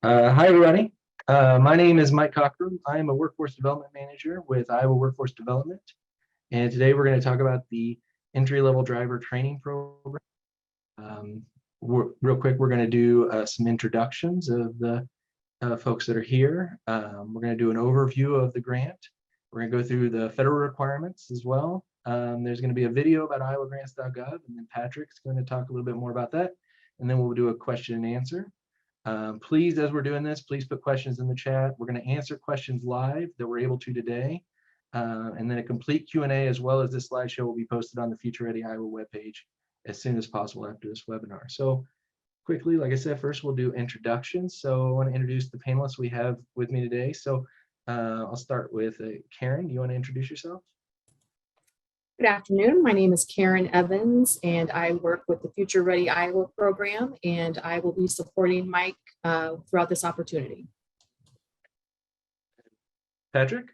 Hi, everybody. My name is Mike Cockrum. I am a workforce development manager with Iowa Workforce Development. And today we're going to talk about the entry-level driver training program. Real quick, we're going to do some introductions of the folks that are here. We're going to do an overview of the grant. We're going to go through the federal requirements as well. There's going to be a video about iowagrants.gov, and then Patrick's going to talk a little bit more about that. And then we'll do a question and answer. Please, as we're doing this, please put questions in the chat. We're going to answer questions live that we're able to today. And then a complete Q&A as well as this slideshow will be posted on the Future Ready Iowa webpage as soon as possible after this webinar. So quickly, like I said, first we'll do introductions. So I want to introduce the panelists we have with me today. So I'll start with Karen. Do you want to introduce yourself? Good afternoon. My name is Karen Evans, and I work with the Future Ready Iowa program, and I will be supporting Mike throughout this opportunity. Patrick?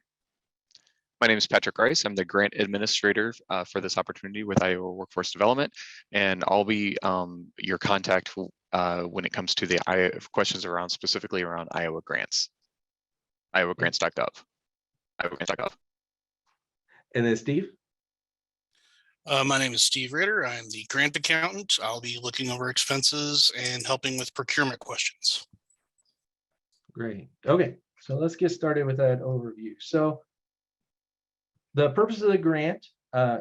My name is Patrick Rice. I'm the grant administrator for this opportunity with Iowa Workforce Development, and I'll be your contact when it comes to the questions specifically around Iowa grants, iowagrants.gov. iowagrants.gov. And then Steve? My name is Steve Ritter. I'm the grant accountant. I'll be looking over expenses and helping with procurement questions. Great. Okay, so let's get started with that overview. So the purpose of the grant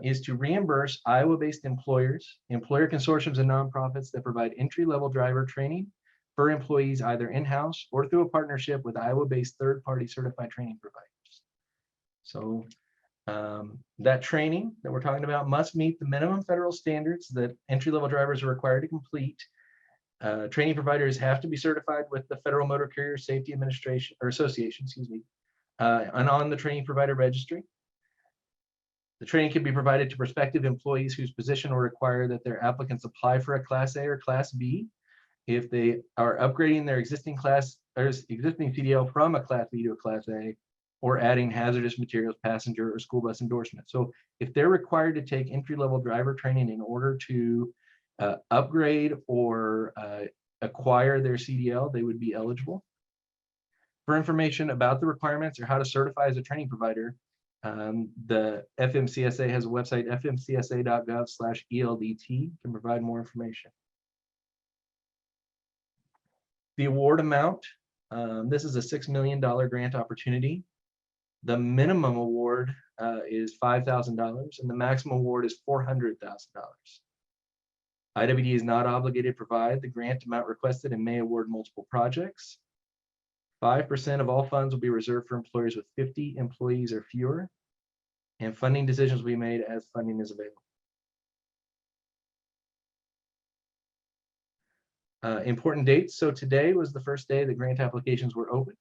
is to reimburse Iowa-based employers, employer consortiums, and nonprofits that provide entry-level driver training for employees either in-house or through a partnership with Iowa-based third-party certified training providers. So that training that we're talking about must meet the minimum federal standards that entry-level drivers are required to complete. Training providers have to be certified with the Federal Motor Carrier Safety Administration or Association, and on the training provider registry. The training can be provided to prospective employees whose position will require that their applicants apply for a Class A or Class B. If they are upgrading their existing CDL from a Class B to a Class A, or adding hazardous materials, passenger, or school bus endorsement. So if they're required to take entry-level driver training in order to upgrade or acquire their CDL, they would be eligible. For information about the requirements or how to certify as a training provider, the FMCSA has a website, fmcsa.gov/ELDT, can provide more information. The award amount, this is a $6 million grant opportunity. The minimum award is $5,000 and the maximum award is $400,000. IWD is not obligated to provide the grant amount requested and may award multiple projects. 5% of all funds will be reserved for employers with 50 employees or fewer, and funding decisions will be made as funding is available. Important dates. So today was the first day that grant applications were open.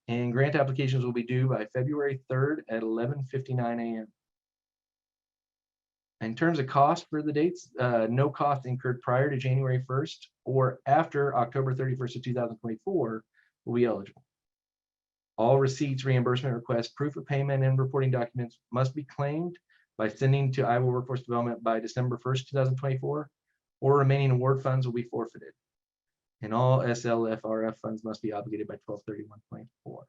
And grant applications will be due by February 3rd at 11:59 a.m. In terms of cost for the dates, no cost incurred prior to January 1st or after October 31st of 2024 will be eligible. All receipts, reimbursement requests, proof of payment, and reporting documents must be claimed by sending to Iowa Workforce Development by December 1st, 2024, or remaining award funds will be forfeited. And all SLFRF funds must be obligated by 12/31/24.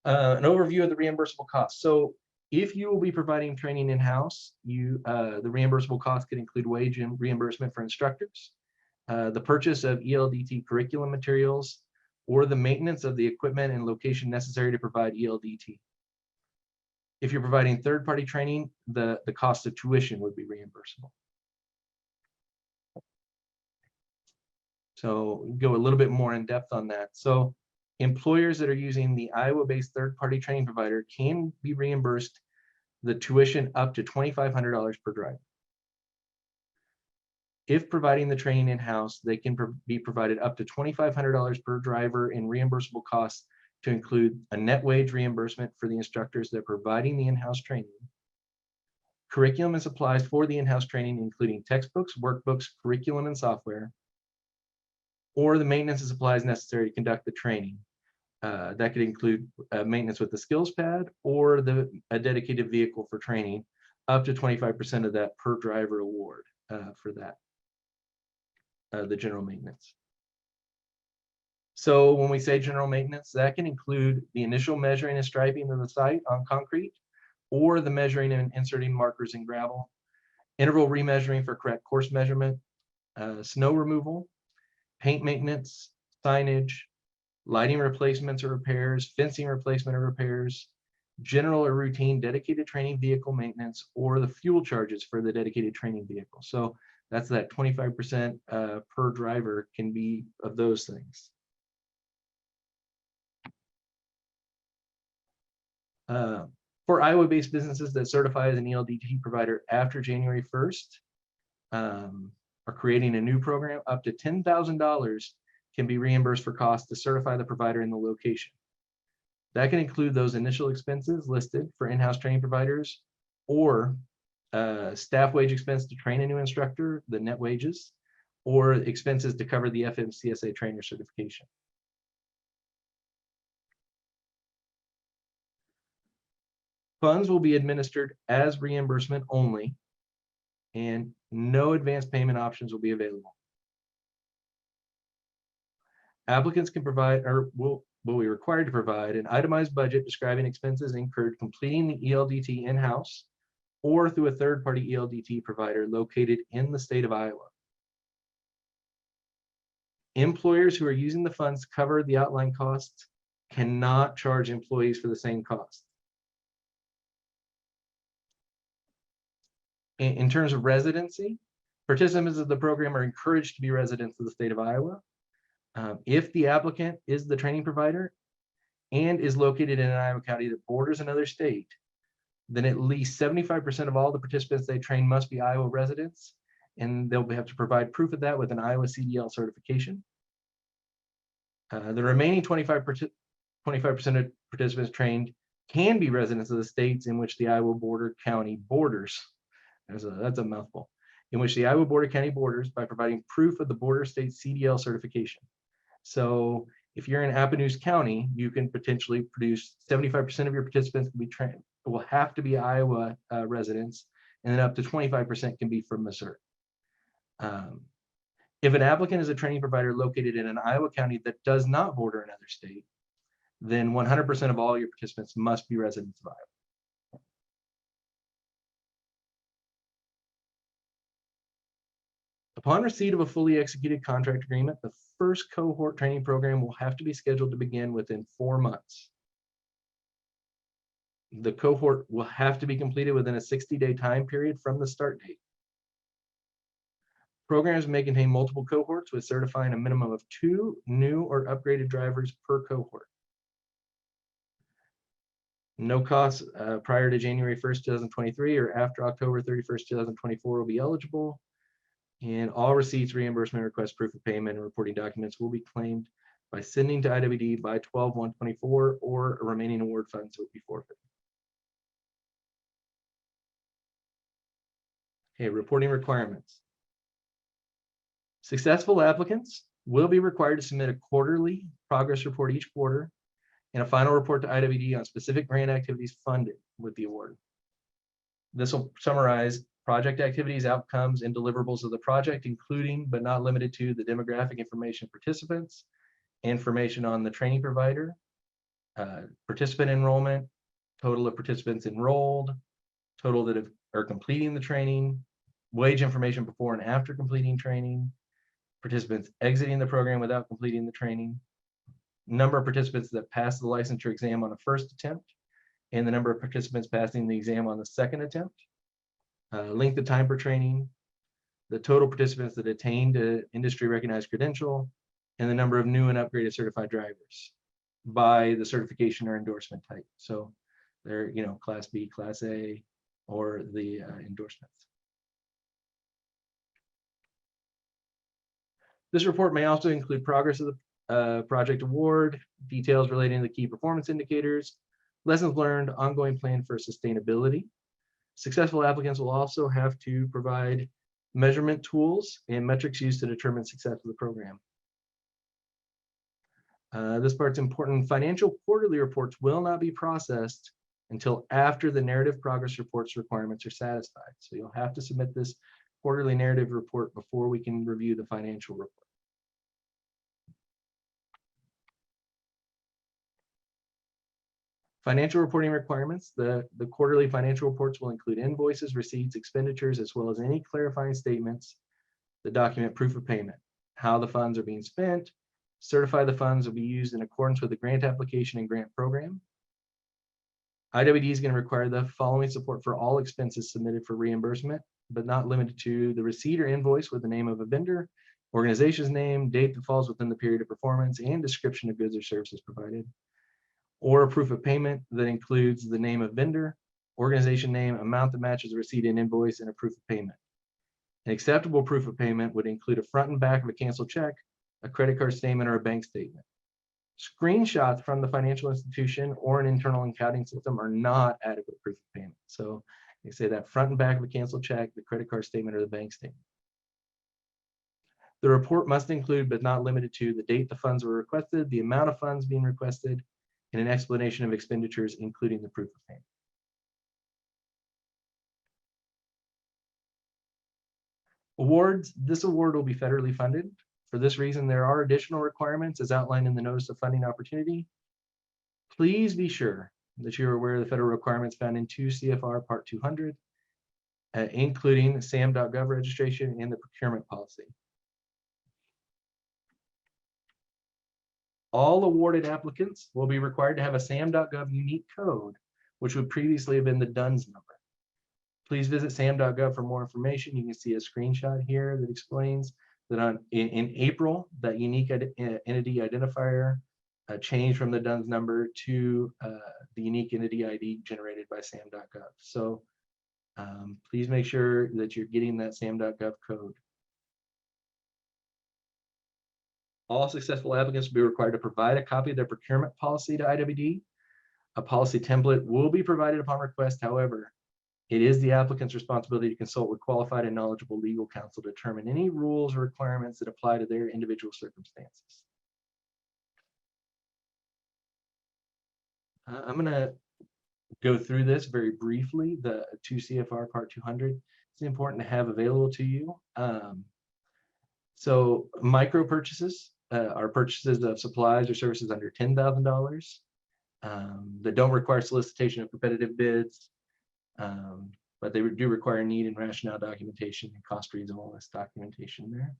An overview of the reimbursable costs. So if you will be providing training in-house, the reimbursable costs could include wage and reimbursement for instructors, the purchase of ELDT curriculum materials, or the maintenance of the equipment and location necessary to provide ELDT. If you're providing third-party training, the cost of tuition would be reimbursable. So go a little bit more in depth on that. So employers that are using the Iowa-based third-party training provider can be reimbursed the tuition up to $2,500 per driver. If providing the training in-house, they can be provided up to $2,500 per driver in reimbursable costs to include a net wage reimbursement for the instructors that are providing the in-house training, curriculum and supplies for the in-house training, including textbooks, workbooks, curriculum, and software, or the maintenance and supplies necessary to conduct the training. That could include maintenance with the skills pad or a dedicated vehicle for training, up to 25% of that per driver award for that. the general maintenance. So when we say general maintenance, that can include the initial measuring and striping of the site on concrete, or the measuring and inserting markers in gravel, interval remeasuring for correct course measurement, snow removal, paint maintenance, signage, lighting replacements or repairs, fencing replacement or repairs, general or routine dedicated training vehicle maintenance, or the fuel charges for the dedicated training vehicle. So that's that 25% per driver can be of those things. For Iowa-based businesses that certify as an ELDT provider after January 1st, are creating a new program, up to $10,000 can be reimbursed for costs to certify the provider in the location. That can include those initial expenses listed for in-house training providers, or staff wage expense to train a new instructor, the net wages, or expenses to cover the FMCSA trainer certification. Funds will be administered as reimbursement only, and no advance payment options will be available. Applicants can provide, or will be required to provide, an itemized budget describing expenses incurred completing the ELDT in-house or through a third-party ELDT provider located in the state of Iowa. Employers who are using the funds to cover the outlined costs cannot charge employees for the same cost. In terms of residency, participants of the program are encouraged to be residents of the state of Iowa. If the applicant is the training provider and is located in an Iowa county that borders another state, then at least 75% of all the participants they train must be Iowa residents, and they'll have to provide proof of that with an Iowa CDL certification. The remaining 25% of participants trained can be residents of the states in which the Iowa border county borders. That's a mouthful. In which the Iowa border county borders, by providing proof of the border state CDL certification. So if you're in Appanoose County, you can potentially produce 75% of your participants can be trained, will have to be Iowa residents, and then up to 25% can be from Missouri. If an applicant is a training provider located in an Iowa county that does not border another state, then 100% of all your participants must be residents of Iowa. Upon receipt of a fully executed contract agreement, the first cohort training program will have to be scheduled to begin within 4 months. The cohort will have to be completed within a 60-day time period from the start date. Programs may contain multiple cohorts, with certifying a minimum of 2 new or upgraded drivers per cohort. No costs prior to January 1st, 2023 or after October 31st, 2024 will be eligible. And all receipts, reimbursement requests, proof of payment, and reporting documents will be claimed by sending to IWD by 12/1/24, or remaining award funds will be forfeited. Okay, reporting requirements. Successful applicants will be required to submit a quarterly progress report each quarter and a final report to IWD on specific grant activities funded with the award. This will summarize project activities, outcomes, and deliverables of the project, including but not limited to the demographic information participants, information on the training provider, participant enrollment, total of participants enrolled, total that are completing the training, wage information before and after completing training, participants exiting the program without completing the training, number of participants that passed the licensure exam on the first attempt, and the number of participants passing the exam on the second attempt. Length of time per training, the total participants that attained an industry recognized credential, and the number of new and upgraded certified drivers by the certification or endorsement type. So they're, Class B, Class A, or the endorsements. This report may also include progress of the project award, details relating to the key performance indicators, lessons learned, ongoing plan for sustainability. Successful applicants will also have to provide measurement tools and metrics used to determine success of the program. This part's important. Financial quarterly reports will not be processed until after the narrative progress reports requirements are satisfied. So you'll have to submit this quarterly narrative report before we can review the financial report. Financial reporting requirements. The quarterly financial reports will include invoices, receipts, expenditures, as well as any clarifying statements that document proof of payment, how the funds are being spent, certify the funds will be used in accordance with the grant application and grant program. IWD is going to require the following support for all expenses submitted for reimbursement, but not limited to the receipt or invoice with the name of a vendor, organization's name, date that falls within the period of performance, and description of goods or services provided. Or a proof of payment that includes the name of vendor, organization name, amount that matches the receipt and invoice, and a proof of payment. An acceptable proof of payment would include a front and back of a canceled check, a credit card statement, or a bank statement. Screenshots from the financial institution or an internal accounting system are not adequate proof of payment. So they say that front and back of a canceled check, the credit card statement, or the bank statement. The report must include, but not limited to, the date the funds were requested, the amount of funds being requested, and an explanation of expenditures, including the proof of payment. Awards. This award will be federally funded. For this reason, there are additional requirements as outlined in the Notice of Funding Opportunity. Please be sure that you're aware of the federal requirements found in 2 CFR Part 200, including SAM.gov registration and the procurement policy. All awarded applicants will be required to have a SAM.gov unique code, which would previously have been the DUNS number. Please visit SAM.gov for more information. You can see a screenshot here that explains that in April, that unique entity identifier changed from the DUNS number to the unique entity ID generated by SAM.gov. So please make sure that you're getting that SAM.gov code. All successful applicants will be required to provide a copy of their procurement policy to IWD. A policy template will be provided upon request. However, it is the applicant's responsibility to consult with qualified and knowledgeable legal counsel to determine any rules or requirements that apply to their individual circumstances. I'm going to go through this very briefly. The 2 CFR Part 200 is important to have available to you. So micro purchases are purchases of supplies or services under $10,000 that don't require solicitation of competitive bids, but they do require need and rationale documentation and cost reasonableness documentation there.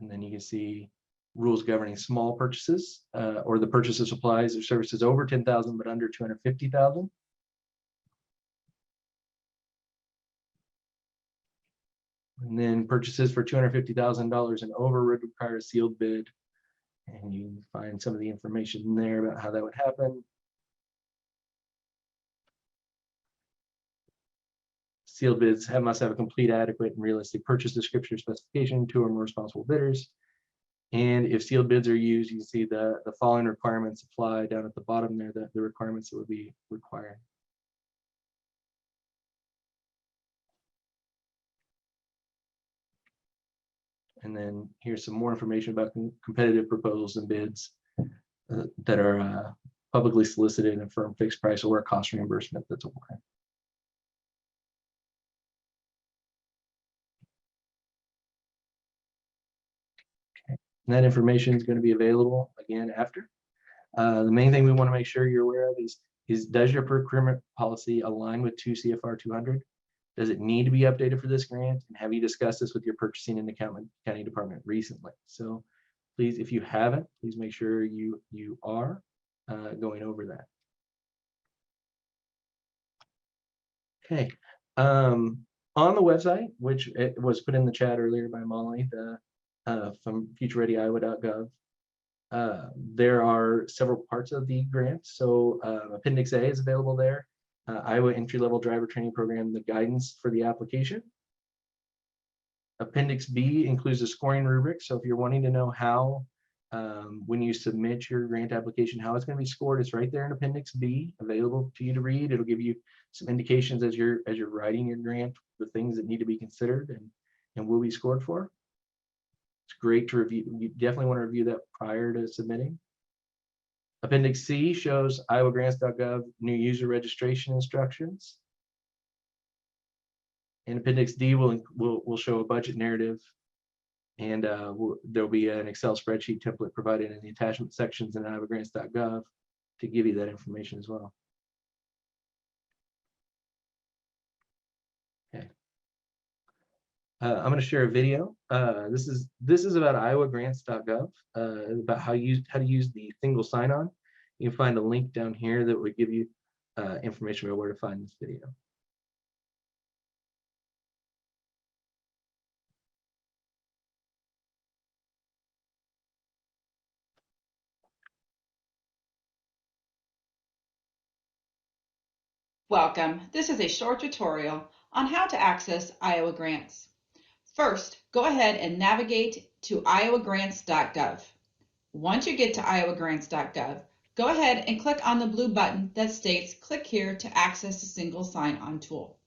And then you can see rules governing small purchases or the purchase of supplies or services over $10,000 but under $250,000. And then purchases for $250,000 and over would require a sealed bid. And you can find some of the information there about how that would happen. Sealed bids must have a complete, adequate, and realistic purchase description or specification, 2 or more responsible bidders. And if sealed bids are used, you can see the following requirements apply down at the bottom there, the requirements that would be required. And then here's some more information about competitive proposals and bids that are publicly solicited in a firm fixed price or a cost reimbursement that's awarded. Okay. And that information is going to be available again after. The main thing we want to make sure you're aware of is does your procurement policy align with 2 CFR 200? Does it need to be updated for this grant? And have you discussed this with your purchasing and accounting department recently? So please, if you haven't, please make sure you are going over that. Okay. On the website, which it was put in the chat earlier by Molly, from futurereadyiowa.gov, there are several parts of the grant. So Appendix A is available there. Iowa entry-level driver training program, the guidance for the application. Appendix B includes a scoring rubric. So if you're wanting to know how, when you submit your grant application, how it's going to be scored, it's right there in Appendix B, available to you to read. It'll give you some indications as you're writing your grant, the things that need to be considered and will be scored for. It's great to review. You definitely want to review that prior to submitting. Appendix C shows iowogrants.gov new user registration instructions. And Appendix D will show a budget narrative, and there'll be an Excel spreadsheet template provided in the attachment sections in iowagrants.gov to give you that information as well. Okay. I'm going to share a video. This is about iowagrants.gov, about how to use the single sign-on. You can find a link down here that would give you information about where to find this video. Welcome. This is a short tutorial on how to access Iowa Grants. First, go ahead and navigate to iowagrants.gov. Once you get to iowagrants.gov, go ahead and click on the blue button that states click here to access the single sign-on tool.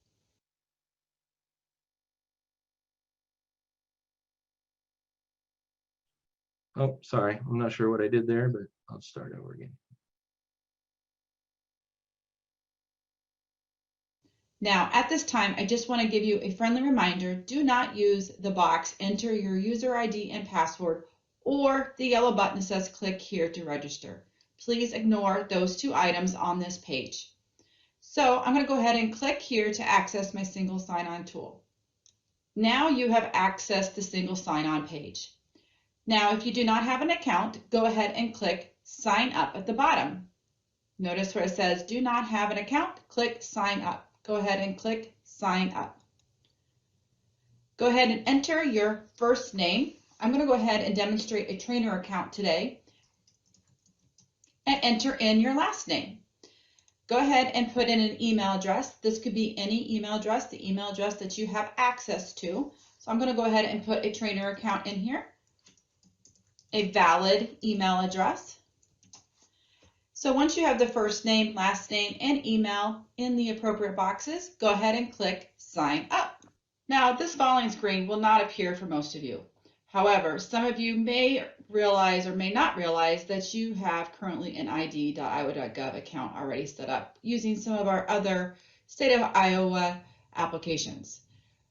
Oh, sorry, I'm not sure what I did there, but I'll start over again. Now, at this time, I just want to give you a friendly reminder, do not use the box, enter your user ID and password, or the yellow button that says click here to register. Please ignore those two items on this page. So I'm going to go ahead and click here to access my single sign-on tool. Now you have accessed the single sign-on page. Now, if you do not have an account, go ahead and click sign up at the bottom. Notice where it says do not have an account, click sign up. Go ahead and click sign up. Go ahead and enter your first name. I'm going to go ahead and demonstrate a trainer account today, and enter in your last name. Go ahead and put in an email address. This could be any email address, the email address that you have access to. So I'm going to go ahead and put a trainer account in here, a valid email address. So once you have the first name, last name, and email in the appropriate boxes, go ahead and click sign up. Now, this following screen will not appear for most of you. However, some of you may realize or may not realize that you have currently an id.iowa.gov account already set up using some of our other state of Iowa applications.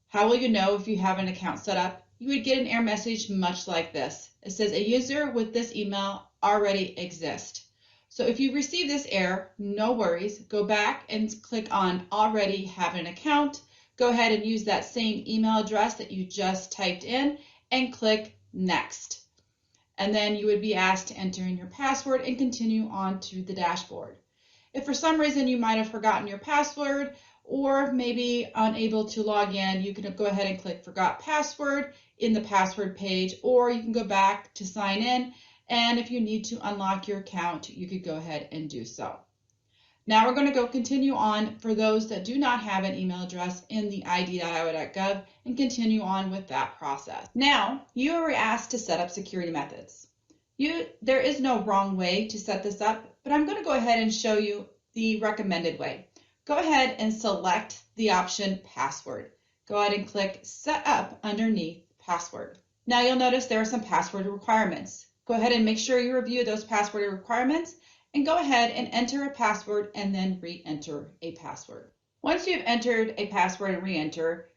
How will you know if you have an account set up? You would get an error message much like this. It says a user with this email already exists. So if you receive this error, no worries, go back and click on already have an account. Go ahead and use that same email address that you just typed in and click next. And then you would be asked to enter in your password and continue on to the dashboard. If for some reason you might have forgotten your password or maybe unable to log in, you can go ahead and click forgot password in the password page, or you can go back to sign in. And if you need to unlock your account, you could go ahead and do so. Now we're going to continue on for those that do not have an email address in the id.iowa.gov and continue on with that process. Now you are asked to set up security methods. There is no wrong way to set this up, but I'm going to go ahead and show you the recommended way. Go ahead and select the option password. Go ahead and click set up underneath password. Now you'll notice there are some password requirements. Go ahead and make sure you review those password requirements and go ahead and enter a password and then re-enter a password. Once you've entered a password and re-enter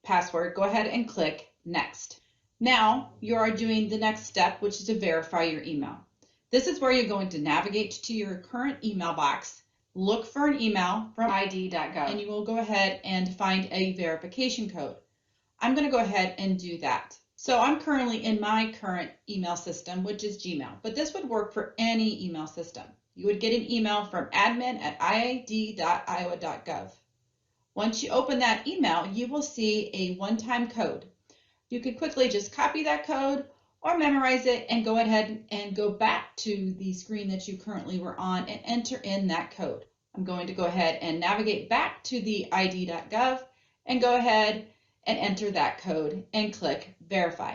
password, go ahead and click next. Now you are doing the next step, which is to verify your email. This is where you're going to navigate to your current email box, look for an email from id.gov, and you will go ahead and find a verification code. I'm going to go ahead and do that. So I'm currently in my current email system, which is Gmail, but this would work for any email system. You would get an email from admin@id.iowa.gov. Once you open that email, you will see a one-time code. You could quickly just copy that code or memorize it and go ahead and go back to the screen that you currently were on and enter in that code. I'm going to go ahead and navigate back to the id.gov and go ahead and enter that code and click verify.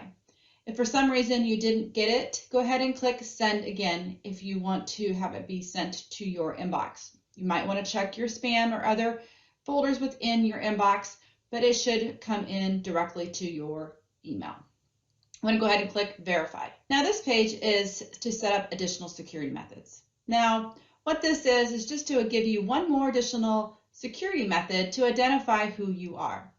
If for some reason you didn't get it, go ahead and click send again if you want to have it be sent to your inbox. You might want to check your spam or other folders within your inbox, but it should come in directly to your email. I'm going to go ahead and click verify. Now this page is to set up additional security methods. Now what this is just to give you one more additional security method to identify who you are.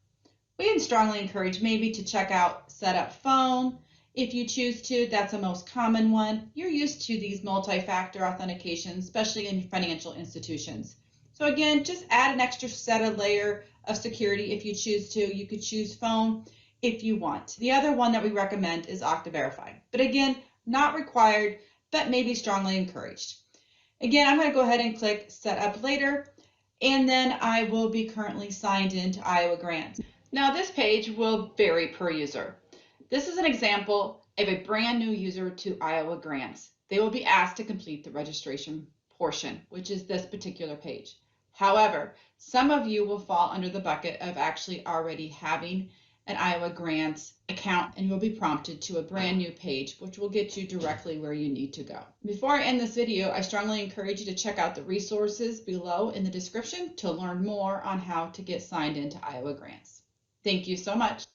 We would strongly encourage maybe to check out Setup Phone. If you choose to, that's the most common one. You're used to these multi-factor authentications, especially in financial institutions. So again, just add an extra set of layer of security if you choose to. You could choose phone if you want. The other one that we recommend is Okta Verify. But again, not required, but maybe strongly encouraged. Again, I'm going to go ahead and click Set Up Later, and then I will be currently signed into Iowa Grants. Now this page will vary per user. This is an example of a brand new user to Iowa Grants. They will be asked to complete the registration portion, which is this particular page. However, some of you will fall under the bucket of actually already having an Iowa Grants account, and you'll be prompted to a brand new page, which will get you directly where you need to go. Before I end this video, I strongly encourage you to check out the resources below in the description to learn more on how to get signed into Iowa Grants. Thank you so much.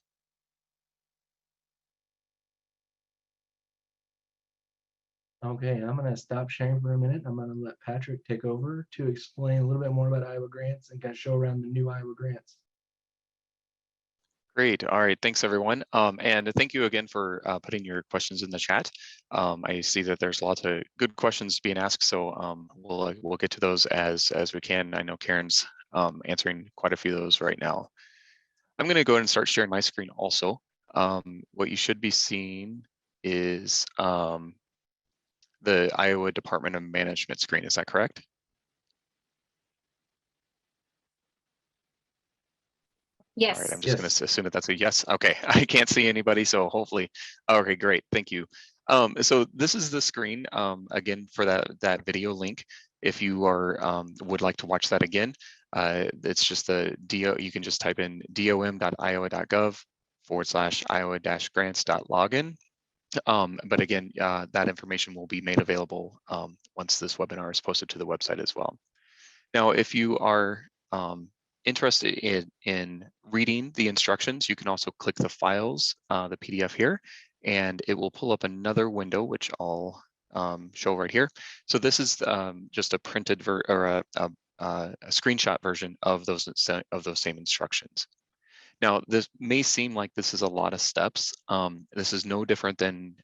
Okay, I'm going to stop sharing for a minute. I'm going to let Patrick take over to explain a little bit more about Iowa Grants and kind of show around the new Iowa Grants. Great. All right. Thanks, everyone. And thank you again for putting your questions in the chat. I see that there's lots of good questions being asked, so we'll get to those as we can. I know Karen's answering quite a few of those right now. I'm going to go ahead and start sharing my screen also. What you should be seeing is the Iowa Department of Management screen. Is that correct? Yes. All right, I'm just going to assume that that's a yes. Okay, I can't see anybody, so hopefully, okay, great, thank you. So this is the screen, again, for that video link. If you are would like to watch that again, it's just the you can just type in dom.iowa.gov/iowa-grants.login. But again, that information will be made available once this webinar is posted to the website as well. Now, if you are interested in reading the instructions, you can also click the files, the PDF here, and it will pull up another window, which I'll show right here. So this is just a printed or a screenshot version of those same instructions. Now, this may seem like this is a lot of steps. This is no different than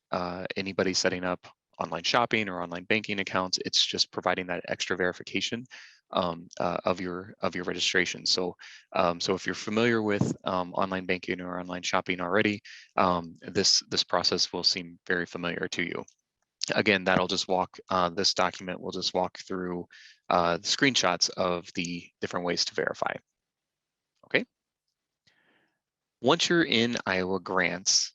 anybody setting up online shopping or online banking accounts. It's just providing that extra verification of your registration. So, so if you're familiar with online banking or online shopping already, this process will seem very familiar to you. Again, that'll just walk. This document will just walk through the screenshots of the different ways to verify. Okay. Once you're in Iowa Grants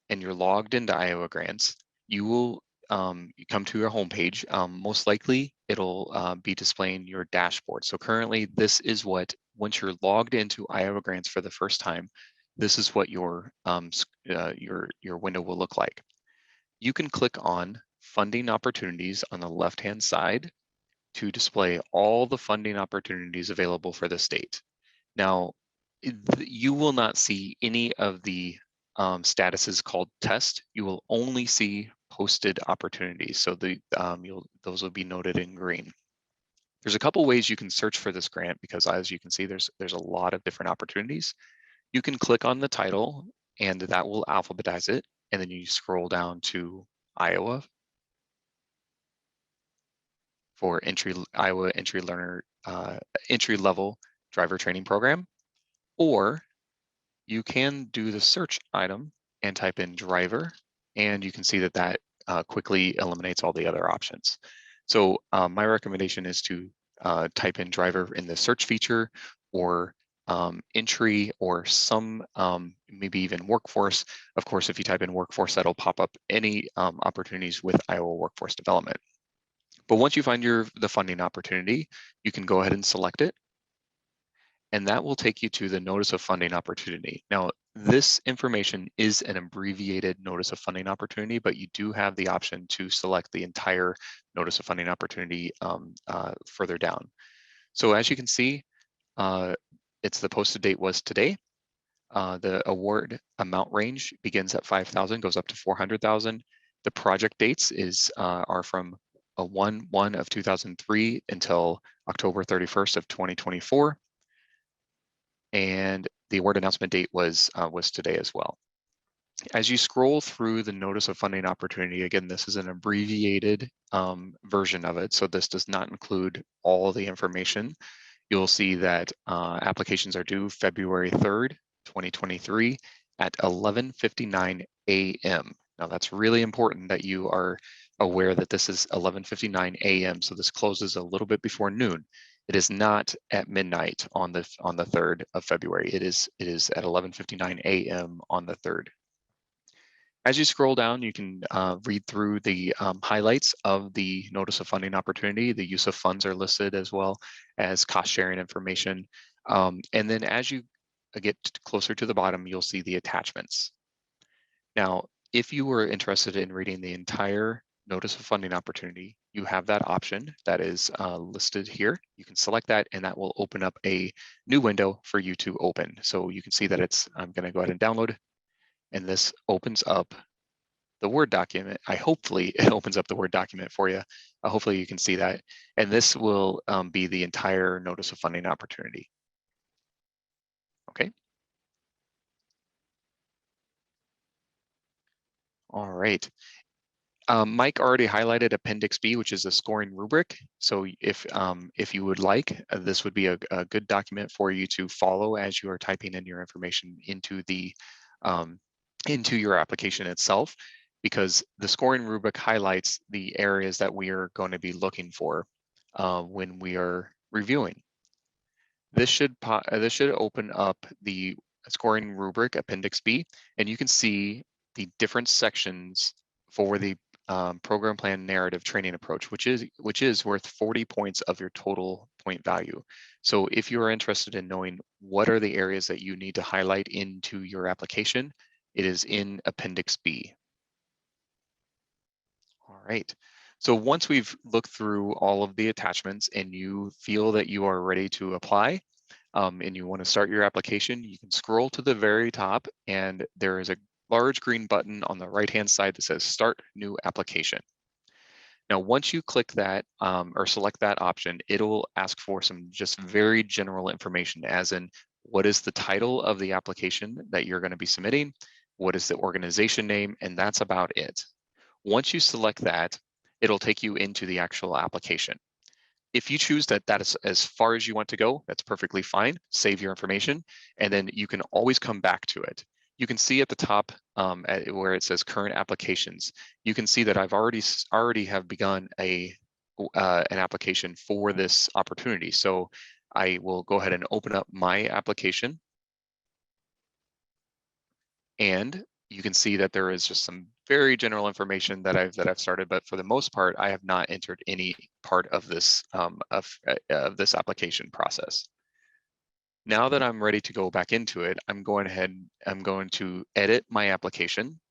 and you're logged into Iowa Grants, you will come to your homepage. Most likely, it'll be displaying your dashboard. So currently, this is what, once you're logged into Iowa Grants for the first time, this is what your window will look like. You can click on Funding Opportunities on the left-hand side to display all the funding opportunities available for the state. Now, you will not see any of the statuses called test. You will only see posted opportunities. So those will be noted in green. There's a couple ways you can search for this grant, because as you can see, there's a lot of different opportunities. You can click on the title and that will alphabetize it. And then you scroll down to Iowa for Iowa entry level driver training program. Or you can do the search item and type in driver, and you can see that quickly eliminates all the other options. So my recommendation is to type in driver in the search feature, or entry, or some maybe even workforce. Of course, if you type in workforce, that'll pop up any opportunities with Iowa Workforce Development. But once you find the funding opportunity, you can go ahead and select it, and that will take you to the Notice of Funding Opportunity. Now, this information is an abbreviated Notice of Funding Opportunity, but you do have the option to select the entire Notice of Funding Opportunity further down. So as you can see, it's the posted date was today. The award amount range begins at 5,000, goes up to 400,000. The project dates are from 1/1/2003 until October 31st of 2024. And the award announcement date was today as well. As you scroll through the notice of funding opportunity, again, this is an abbreviated version of it, so this does not include all the information. You'll see that applications are due February 3rd, 2023 at 11:59 a.m. Now that's really important that you are aware that this is 11:59 a.m. So this closes a little bit before noon. It is not at midnight on the 3rd of February. It is at 11:59 a.m. on the 3rd. As you scroll down, you can read through the highlights of the notice of funding opportunity. The use of funds are listed as well as cost sharing information. And then as you get closer to the bottom, you'll see the attachments. Now, if you were interested in reading the entire notice of funding opportunity, you have that option that is listed here. You can select that and that will open up a new window for you to open. So you can see that I'm going to go ahead and download. And this opens up the Word document. Hopefully it opens up the Word document for you. Hopefully you can see that. And this will be the entire notice of funding opportunity. Okay. All right. Mike already highlighted Appendix B, which is a scoring rubric. So if you would like, this would be a good document for you to follow as you are typing in your information into your application itself, because the scoring rubric highlights the areas that we are going to be looking for when we are reviewing. This should open up the scoring rubric Appendix B, and you can see the different sections for the program plan narrative training approach, which is worth 40 points of your total point value. So if you are interested in knowing what are the areas that you need to highlight into your application, it is in Appendix B. All right. So once we've looked through all of the attachments and you feel that you are ready to apply and you want to start your application, you can scroll to the very top and there is a large green button on the right-hand side that says Start New Application. Now, once you click that or select that option, it'll ask for some just very general information, as in what is the title of the application that you're going to be submitting, what is the organization name, and that's about it. Once you select that, it'll take you into the actual application. If you choose that is as far as you want to go, that's perfectly fine. Save your information, and then you can always come back to it. You can see at the top where it says current applications, you can see that I've already have begun an application for this opportunity. So I will go ahead and open up my application. And you can see that there is just some very general information that I've started, but for the most part, I have not entered any part of this this application process. Now that I'm ready to go back into it, I'm going to edit my application.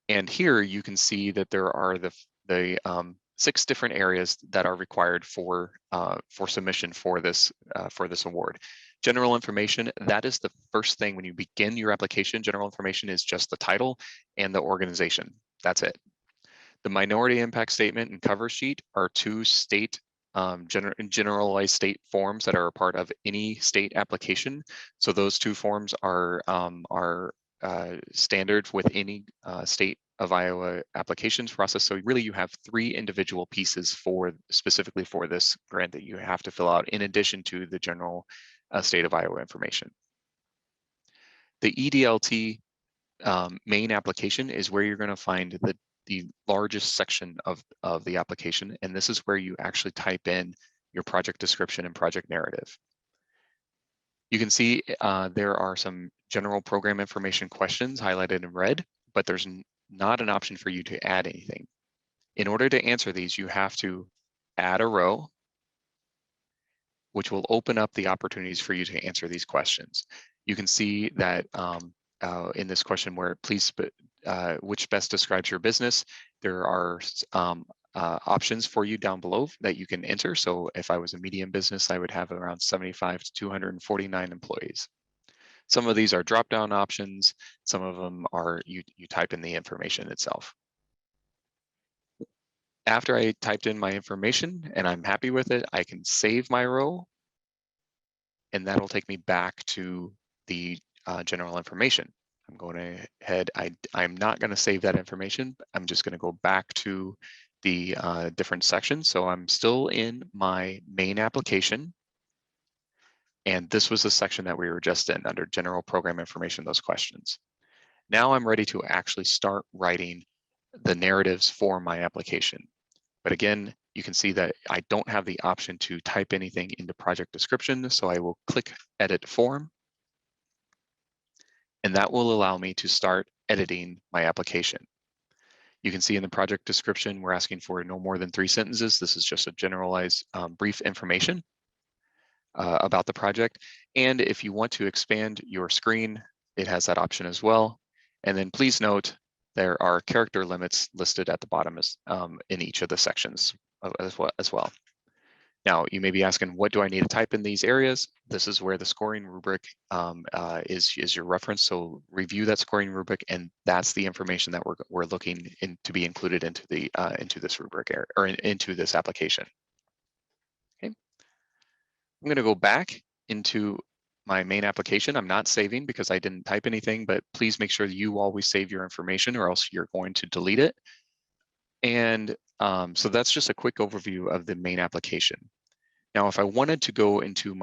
And here you can see that there are the 6 different areas that are required for submission for this award. General information, that is the first thing when you begin your application. General information is just the title and the organization. That's it. The minority impact statement and cover sheet are 2 state generalized state forms that are a part of any state application. So those 2 forms are standard with any state of Iowa applications process. So really you have 3 individual pieces specifically for this grant that you have to fill out in addition to the general state of Iowa information. The EDLT main application is where you're going to find the largest section of the application, and this is where you actually type in your project description and project narrative. You can see there are some general program information questions highlighted in red, but there's not an option for you to add anything. In order to answer these, you have to add a row, which will open up the opportunities for you to answer these questions. You can see that in this question where please, which best describes your business, there are options for you down below that you can enter. So if I was a medium business, I would have around 75 to 249 employees. Some of these are drop-down options. Some of them are you type in the information itself. After I typed in my information and I'm happy with it, I can save my row. and that'll take me back to the general information. I'm going ahead, I'm not going to save that information. I'm just going to go back to the different sections. So I'm still in my main application. And this was the section that we were just in under general program information, those questions. Now I'm ready to actually start writing the narratives for my application. But again, you can see that I don't have the option to type anything into project description. So I will click edit form. And that will allow me to start editing my application. You can see in the project description, we're asking for no more than 3 sentences. This is just a generalized brief information about the project. And if you want to expand your screen, it has that option as well. And then please note, there are character limits listed at the bottom in each of the sections as well. Now, you may be asking, what do I need to type in these areas? This is where the scoring rubric is your reference. So review that scoring rubric, and that's the information that we're looking to be included into the into this rubric area, or into this application. Okay, I'm going to go back into my main application. I'm not saving because I didn't type anything, but please make sure that you always save your information, or else you're going to delete it. And so that's just a quick overview of the main application. Now, if I wanted to go into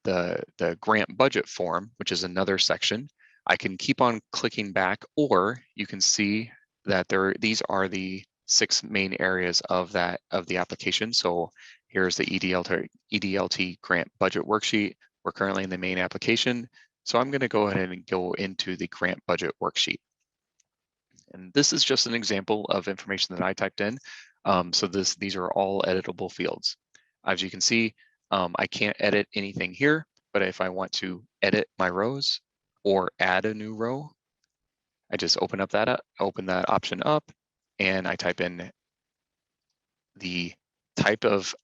the grant budget form, which is another section, I can keep on clicking back, or you can see that these are the 6 main areas of the application. So here's the EDLT grant budget worksheet. We're currently in the main application. So I'm going to go ahead and go into the grant budget worksheet. And this is just an example of information that I typed in. So these are all editable fields. As you can see, I can't edit anything here, but if I want to edit my rows or add a new row, I just open that option up, and I type in the type of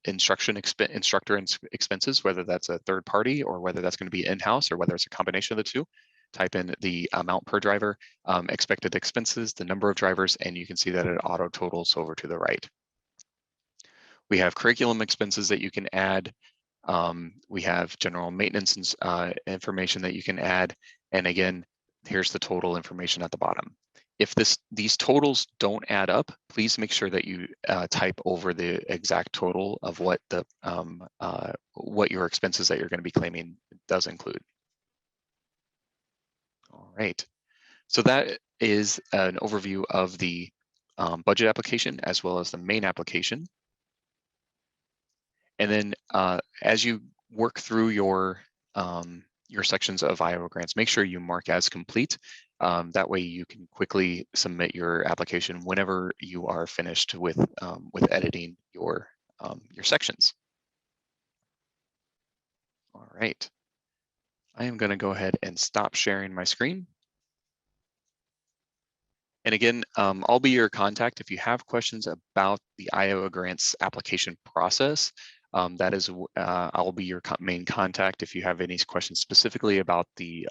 instructor expenses, whether that's a third party or whether that's going to be in-house or whether it's a combination of the two. Type in the amount per driver, expected expenses, the number of drivers, and you can see that it auto totals over to the right. We have curriculum expenses that you can add. We have general maintenance information that you can add. And again, here's the total information at the bottom. If these totals don't add up, please make sure that you type over the exact total of what your expenses that you're going to be claiming does include. All right, so that is an overview of the budget application as well as the main application. And then as you work through your sections of Iowa grants, make sure you mark as complete. That way you can quickly submit your application whenever you are finished with editing your sections. All right. I am going to go ahead and stop sharing my screen. And again, I'll be your contact if you have questions about the Iowa grants application process. I'll be your main contact if you have any questions specifically about the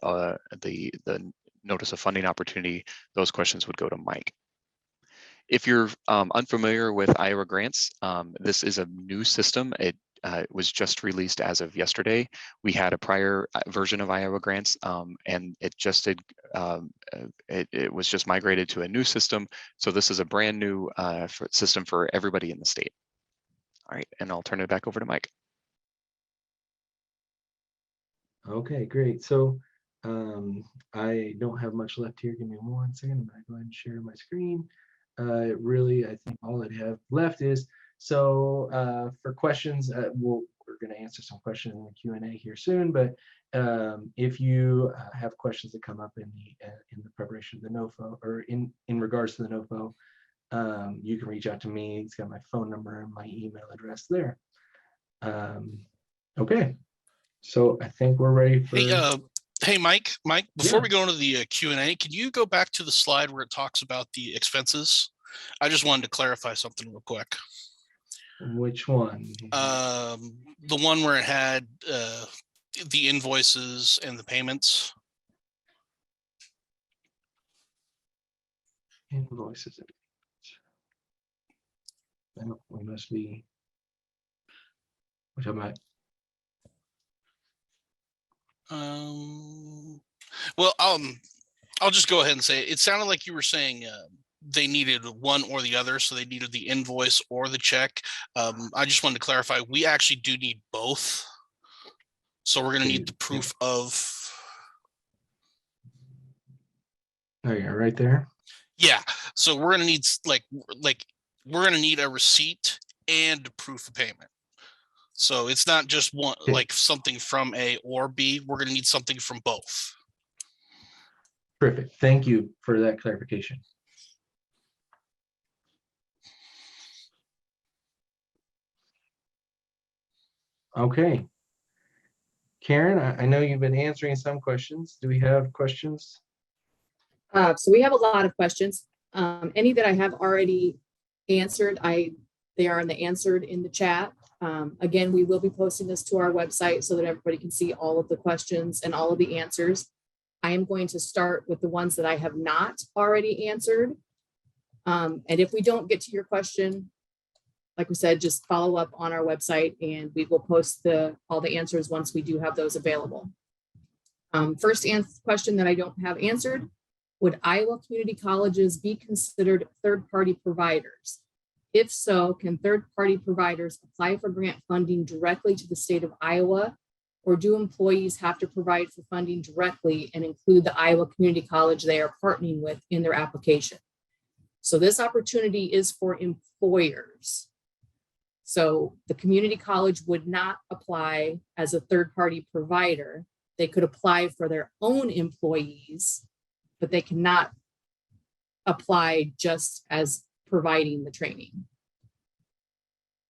notice of funding opportunity. Those questions would go to Mike. If you're unfamiliar with Iowa grants, this is a new system. It was just released as of yesterday. We had a prior version of Iowa grants, and it was just migrated to a new system. So this is a brand new system for everybody in the state. All right, and I'll turn it back over to Mike. Okay, great. So I don't have much left here. Give me 1 second. I'm going to go ahead and share my screen. Really, I think all I have left is, so for questions, we're going to answer some questions in the Q&A here soon, but if you have questions that come up in the preparation of the NOFO, or in regards to the NOFO, you can reach out to me. It's got my phone number and my email address there. Okay, so I think we're ready for... Hey, Mike, before Yeah. we go into the Q&A, can you go back to the slide where it talks about the expenses? I just wanted to clarify something real quick. Which one? The one where it had the invoices and the payments. Invoices. We must be... Which I'm at. Well, I'll just go ahead and say it sounded like you were saying they needed one or the other, so they needed the invoice or the check. I just wanted to clarify, we actually do need both. So we're going to need the proof of. Oh, yeah, right there. Yeah. So we're going to need like we're going to need a receipt and proof of payment. So it's not just one, like something from A or B. We're going to need something from both. Perfect. Thank you for that clarification. Okay. Karen, I know you've been answering some questions. Do we have questions? So we have a lot of questions. Any that I have already answered, they are answered in the chat. Again, we will be posting this to our website so that everybody can see all of the questions and all of the answers. I am going to start with the ones that I have not already answered. And if we don't get to your question, like we said, just follow up on our website and we will post all the answers once we do have those available. First question that I don't have answered: would Iowa community colleges be considered third-party providers? If so, can third-party providers apply for grant funding directly to the state of Iowa, or do employees have to provide for funding directly and include the Iowa community college they are partnering with in their application? So this opportunity is for employers. So the community college would not apply as a third-party provider. They could apply for their own employees, but they cannot apply just as providing the training.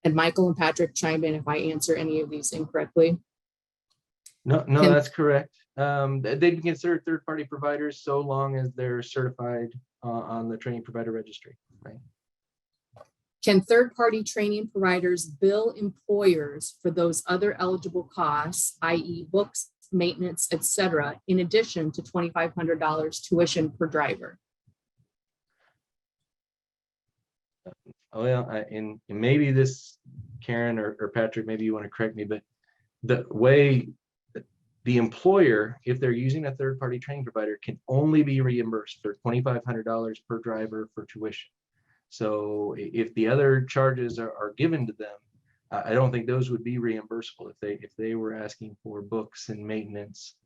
And Michael and Patrick, chime in if I answer any of these incorrectly. No, that's correct. They'd be considered third-party providers so long as they're certified on the training provider registry, right? Can third-party training providers bill employers for those other eligible costs, i.e. books, maintenance, etc., in addition to $2,500 tuition per driver? Well, and maybe this, Karen or Patrick, maybe you want to correct me, but the way the employer, if they're using a third-party training provider, can only be reimbursed for $2,500 per driver for tuition. So if the other charges are given to them, I don't think those would be reimbursable if they were asking for books and maintenance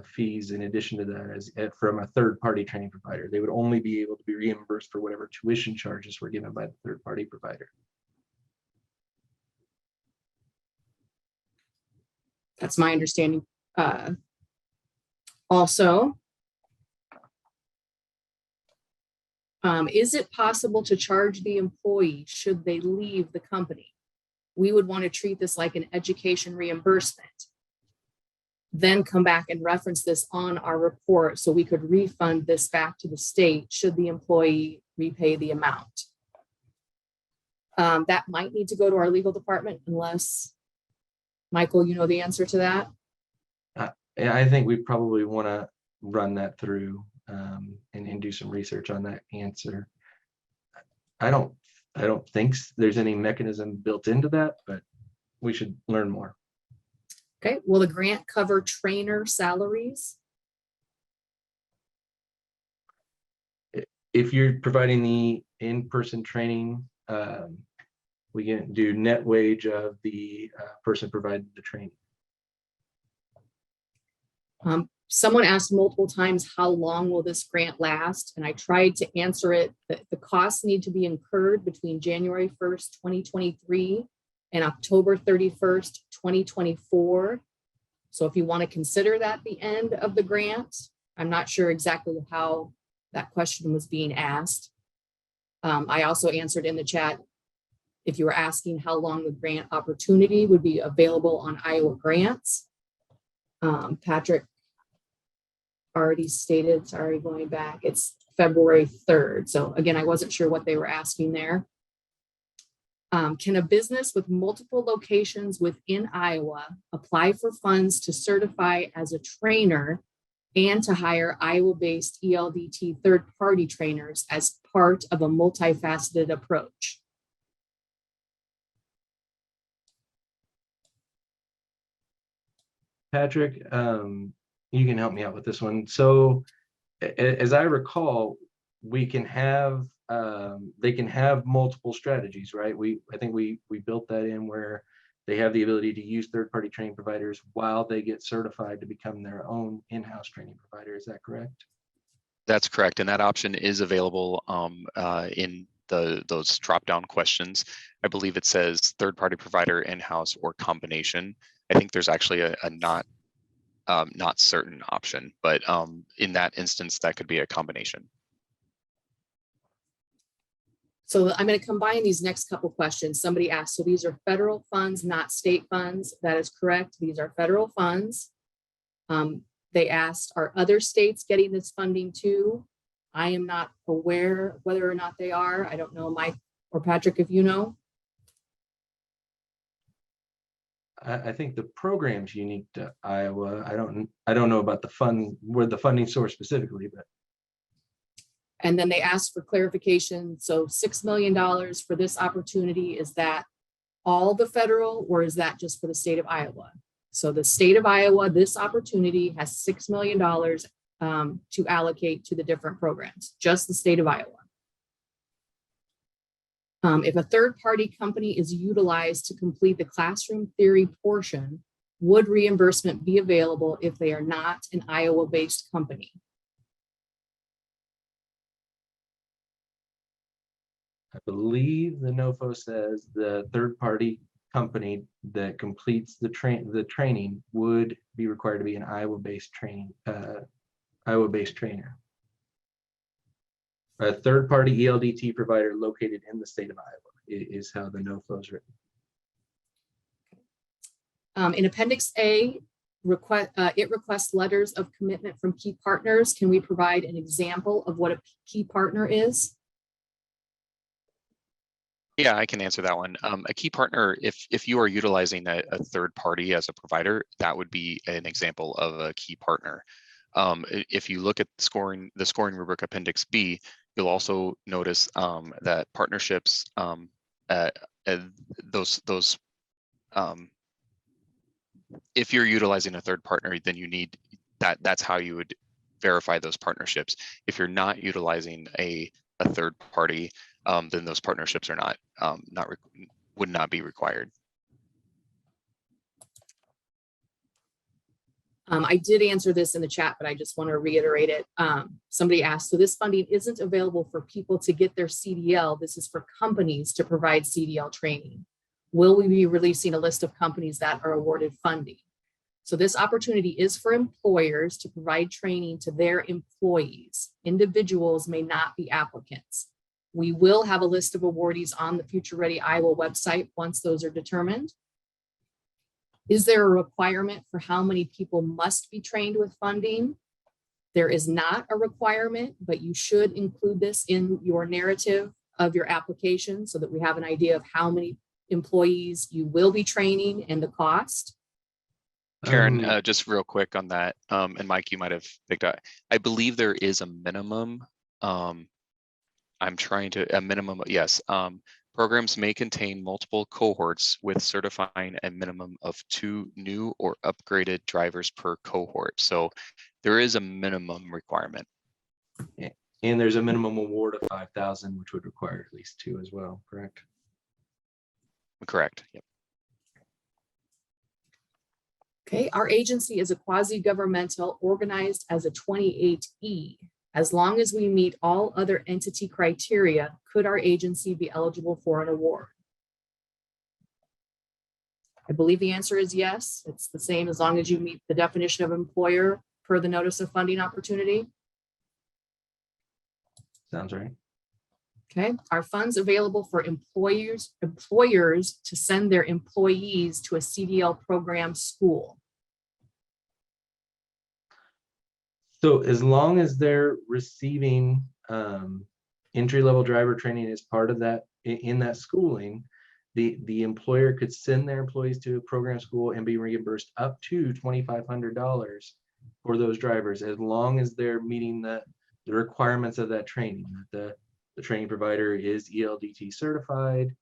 fees in addition to that as from a third-party training provider. They would only be able to be reimbursed for whatever tuition charges were given by the third-party provider. That's my understanding. Also, is it possible to charge the employee should they leave the company? We would want to treat this like an education reimbursement, then come back and reference this on our report so we could refund this back to the state should the employee repay the amount. That might need to go to our legal department unless, Michael, you know the answer to that? I think we probably want to run that through and do some research on that answer. I don't think there's any mechanism built into that, but we should learn more. Okay, will the grant cover trainer salaries? If you're providing the in-person training, we can do net wage of the person providing the training. Someone asked multiple times, how long will this grant last? And I tried to answer it that the costs need to be incurred between January 1st, 2023 and October 31st, 2024. So if you want to consider that the end of the grant, I'm not sure exactly how that question was being asked. I also answered in the chat if you were asking how long the grant opportunity would be available on Iowa grants. Patrick already stated, sorry, going back, it's February 3rd. So again, I wasn't sure what they were asking there. Can a business with multiple locations within Iowa apply for funds to certify as a trainer and to hire Iowa-based ELDT third-party trainers as part of a multifaceted approach? Patrick, you can help me out with this one. So as I recall, we can have, they can have multiple strategies, right? I think we built that in where they have the ability to use third-party training providers while they get certified to become their own in-house training provider. Is that correct? That's correct, and that option is available in those drop-down questions. I believe it says third-party provider, in-house, or combination. I think there's actually a not certain option, but in that instance, that could be a combination. So I'm going to combine these next couple questions. Somebody asked, so these are federal funds, not state funds. That is correct. These are federal funds. They asked, are other states getting this funding too? I am not aware whether or not they are. I don't know, Mike or Patrick, if you know. I think the program's unique to Iowa. I don't know about the fund, where the funding source specifically, but. And then they asked for clarification. So $6 million for this opportunity, is that all the federal, or is that just for the state of Iowa? So the state of Iowa, this opportunity has $6 million to allocate to the different programs, just the state of Iowa. If a third-party company is utilized to complete the classroom theory portion, would reimbursement be available if they are not an Iowa-based company? I believe the NOFO says the third-party company that completes the training would be required to be an Iowa-based trainer. A third-party ELDT provider located in the state of Iowa is how the NOFO is written. In Appendix A, it requests letters of commitment from key partners. Can we provide an example of what a key partner is? Yeah, I can answer that one. A key partner, if you are utilizing a third party as a provider, that would be an example of a key partner. If you look at the scoring rubric Appendix B, you'll also notice that partnerships, if you're utilizing a third partner, then you need that's how you would verify those partnerships. If you're not utilizing a third party, then those partnerships are would not be required. I did answer this in the chat, but I just want to reiterate it. Somebody asked, so this funding isn't available for people to get their CDL. This is for companies to provide CDL training. Will we be releasing a list of companies that are awarded funding? So this opportunity is for employers to provide training to their employees. Individuals may not be applicants. We will have a list of awardees on the Future Ready Iowa website once those are determined. Is there a requirement for how many people must be trained with funding? There is not a requirement, but you should include this in your narrative of your application so that we have an idea of how many employees you will be training and the cost. Karen, just real quick on that, and Mike, you might have picked up. I believe there is a minimum. Yes. Programs may contain multiple cohorts with certifying a minimum of 2 new or upgraded drivers per cohort. So there is a minimum requirement. And there's a minimum award of 5,000, which would require at least 2 as well, correct? Correct. Yep. Okay, our agency is a quasi-governmental organized as a 28E. As long as we meet all other entity criteria, could our agency be eligible for an award? I believe the answer is yes. It's the same as long as you meet the definition of employer per the notice of funding opportunity. Sounds right. Okay, are funds available for employers to send their employees to a CDL program school? So as long as they're receiving entry-level driver training as part of that, in that schooling, the employer could send their employees to a program school and be reimbursed up to $2,500 for those drivers, as long as they're meeting the requirements of that training. That the training provider is ELDT certified,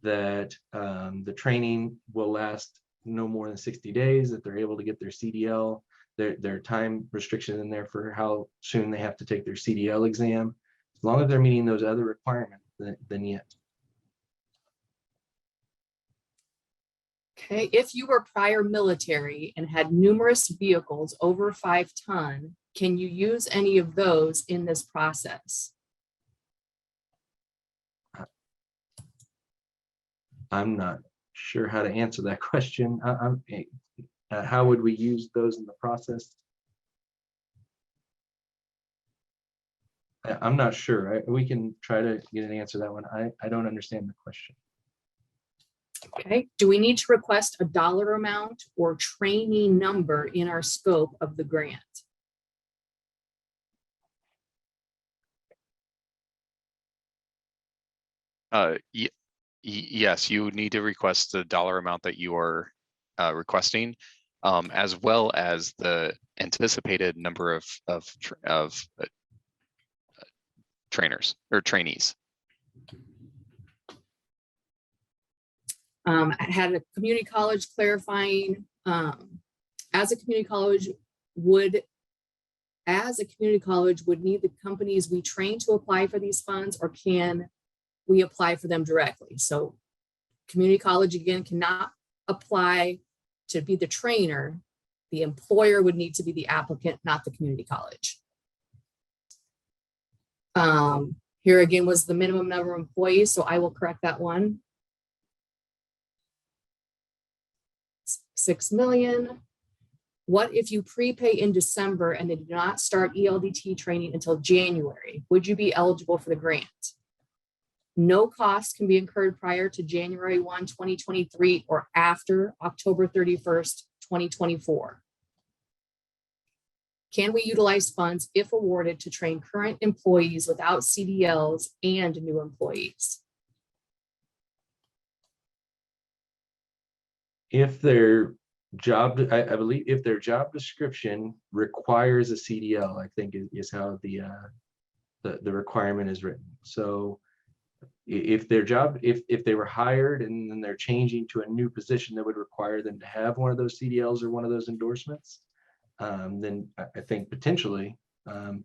that the training will last no more than 60 days, that they're able to get their CDL, their time restriction in there for how soon they have to take their CDL exam. As long as they're meeting those other requirements, then yes. Okay, if you were prior military and had numerous vehicles over 5 ton, can you use any of those in this process? I'm not sure how to answer that question. How would we use those in the process? I'm not sure. We can try to get an answer to that one. I don't understand the question. Okay, do we need to request a dollar amount or training number in our scope of the grant? Yes, you need to request the dollar amount that you are requesting, as well as the anticipated number of trainers or trainees. I had a community college clarifying, as a community college would need the companies we train to apply for these funds, or can we apply for them directly? So community college, again, cannot apply to be the trainer. The employer would need to be the applicant, not the community college. Here again was the minimum number of employees, so I will correct that one. 6 million. What if you prepay in December and they do not start ELDT training until January? Would you be eligible for the grant? No cost can be incurred prior to January 1, 2023 or after October 31st, 2024. Can we utilize funds if awarded to train current employees without CDLs and new employees? If their job, I believe, if their job description requires a CDL, I think is how the requirement is written. So if their job, if they were hired and then they're changing to a new position that would require them to have one of those CDLs or one of those endorsements, then I think potentially,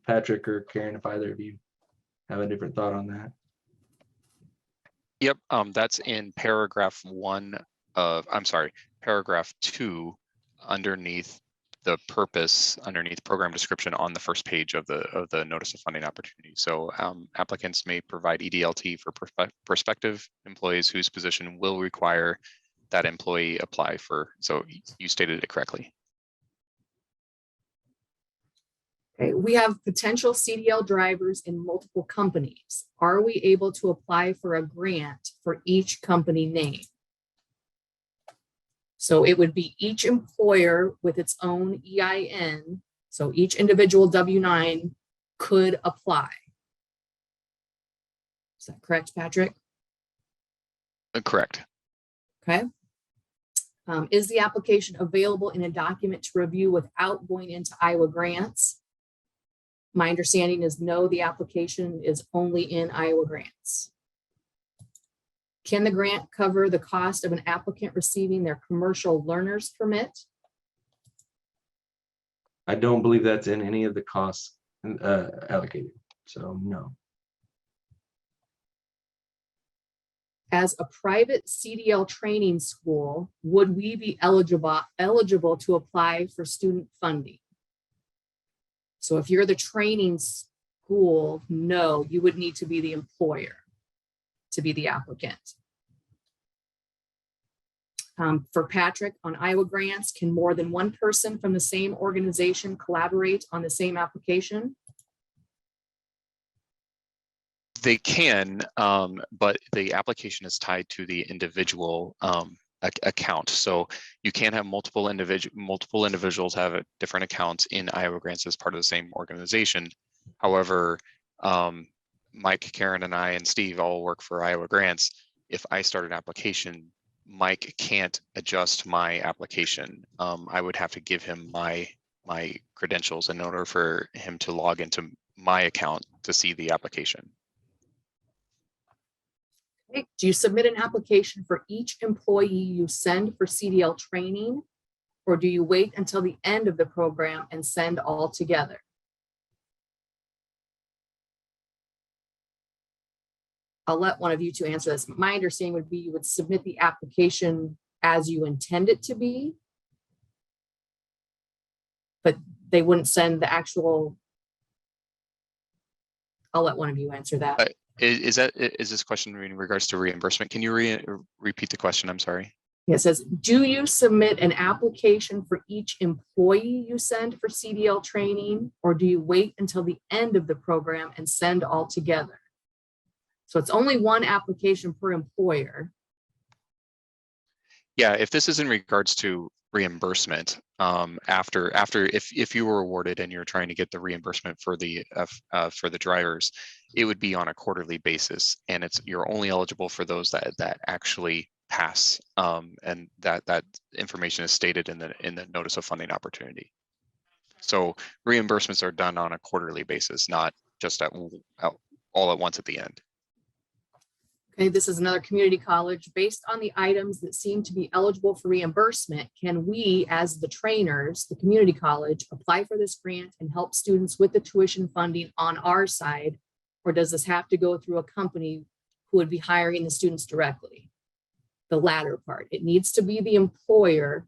Patrick or Karen, if either of you have a different thought on that. Yep, that's in paragraph 1 of, I'm sorry, paragraph 2 underneath the purpose, underneath program description on the first page of the notice of funding opportunity. So applicants may provide EDLT for prospective employees whose position will require that employee apply for. So you stated it correctly. Okay, we have potential CDL drivers in multiple companies. Are we able to apply for a grant for each company name? So it would be each employer with its own EIN. So each individual W-9 could apply. Is that correct, Patrick? Correct. Okay. Is the application available in a document to review without going into Iowa grants? My understanding is no, the application is only in Iowa grants. Can the grant cover the cost of an applicant receiving their commercial learner's permit? I don't believe that's in any of the costs allocated, so no. As a private CDL training school, would we be eligible to apply for student funding? So if you're the training school, no, you would need to be the employer to be the applicant. For Patrick, on Iowa grants, can more than one person from the same organization collaborate on the same application? They can, but the application is tied to the individual account. So you can't have multiple individuals have different accounts in Iowa grants as part of the same organization. However, Mike, Karen, and I, and Steve all work for Iowa grants. If I start an application, Mike can't adjust my application. I would have to give him my credentials in order for him to log into my account to see the application. Okay. Do you submit an application for each employee you send for CDL training, or do you wait until the end of the program and send all together? I'll let one of you two answer this. My understanding would be you would submit the application as you intend it to be, but they wouldn't send the actual. I'll let one of you answer that. Is this question in regards to reimbursement? Can you repeat the question? I'm sorry. It says, do you submit an application for each employee you send for CDL training, or do you wait until the end of the program and send all together? So it's only one application per employer. Yeah, if this is in regards to reimbursement, if you were awarded and you're trying to get the reimbursement for the drivers, it would be on a quarterly basis, and you're only eligible for those that actually pass, and that information is stated in the notice of funding opportunity. So reimbursements are done on a quarterly basis, not just all at once at the end. Okay, this is another community college. Based on the items that seem to be eligible for reimbursement, can we, as the trainers, the community college, apply for this grant and help students with the tuition funding on our side? Or does this have to go through a company who would be hiring the students directly? The latter part. It needs to be the employer